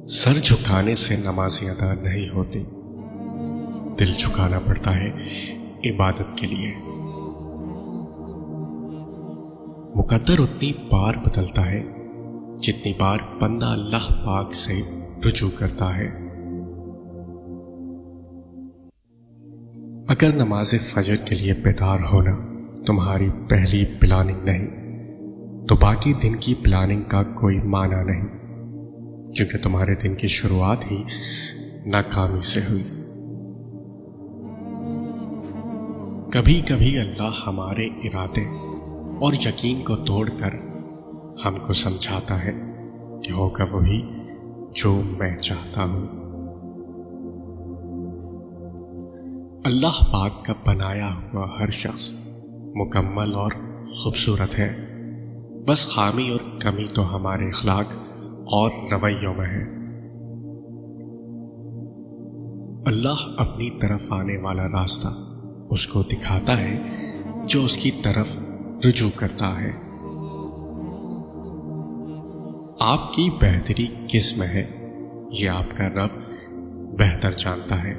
سر جھکانے سے نمازیں ادا نہیں ہوتی، دل جھکانا پڑتا ہے عبادت کے لیے۔ مقدر اتنی بار بدلتا ہے جتنی بار بندہ اللہ پاک سے رجوع کرتا ہے۔ اگر نماز فجر کے لیے بیدار ہونا تمہاری پہلی پلاننگ نہیں تو باقی دن کی پلاننگ کا کوئی معنی نہیں، کیونکہ تمہارے دن کی شروعات ہی ناکامی سے ہوئی۔ کبھی کبھی اللہ ہمارے ارادے اور یقین کو توڑ کر ہم کو سمجھاتا ہے کہ ہوگا وہی جو میں چاہتا ہوں۔ اللہ پاک کا بنایا ہوا ہر شخص مکمل اور خوبصورت ہے، بس خامی اور کمی تو ہمارے اخلاق اور رویوں میں ہے۔ اللہ اپنی طرف آنے والا راستہ اس کو دکھاتا ہے جو اس کی طرف رجوع کرتا ہے۔ آپ کی بہتری کس میں ہے یہ آپ کا رب بہتر جانتا ہے۔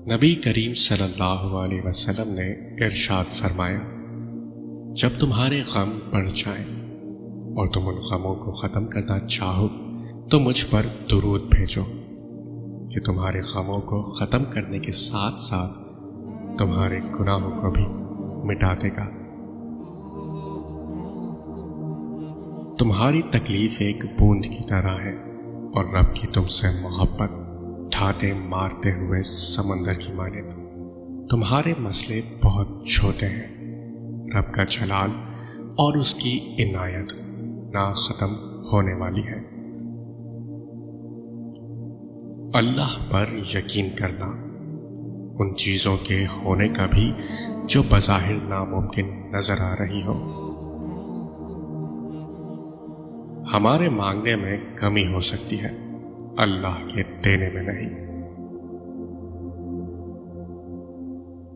نبی کریم صلی اللہ علیہ وسلم نے ارشاد فرمایا، جب تمہارے غم بڑھ جائیں اور تم ان غموں کو ختم کرنا چاہو تو مجھ پر درود بھیجو، کہ تمہارے غموں کو ختم کرنے کے ساتھ ساتھ تمہارے گناہوں کو بھی مٹا دے گا۔ تمہاری تکلیف ایک بوند کی طرح ہے اور رب کی تم سے محبت ٹھاٹے مارتے ہوئے سمندر کی مانند۔ تمہارے مسئلے بہت چھوٹے ہیں، رب کا جلال اور اس کی عنایت نہ ختم ہونے والی ہے۔ اللہ پر یقین کرنا ان چیزوں کے ہونے کا بھی جو بظاہر ناممکن نظر آ رہی ہو۔ ہمارے مانگنے میں کمی ہو سکتی ہے، اللہ کے دینے میں نہیں۔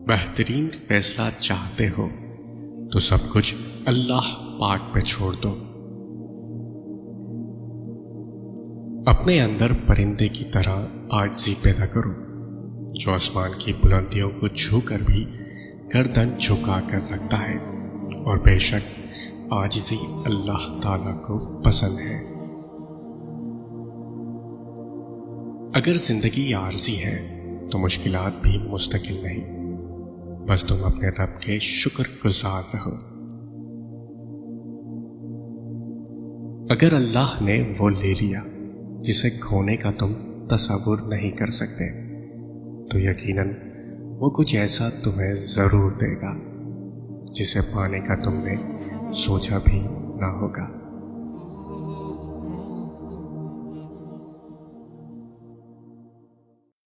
بہترین فیصلہ چاہتے ہو تو سب کچھ اللہ پاک پہ چھوڑ دو۔ اپنے اندر پرندے کی طرح عاجزی پیدا کرو جو آسمان کی بلندیوں کو چھو کر بھی گردن جھکا کر رکھتا ہے، اور بے شک عاجزی اللہ تعالی کو پسند ہے۔ اگر زندگی عارضی ہے تو مشکلات بھی مستقل نہیں، بس تم اپنے رب کے شکر گزار رہو۔ اگر اللہ نے وہ لے لیا جسے کھونے کا تم تصور نہیں کر سکتے تو یقیناً وہ کچھ ایسا تمہیں ضرور دے گا جسے پانے کا تم نے سوچا بھی نہ ہوگا۔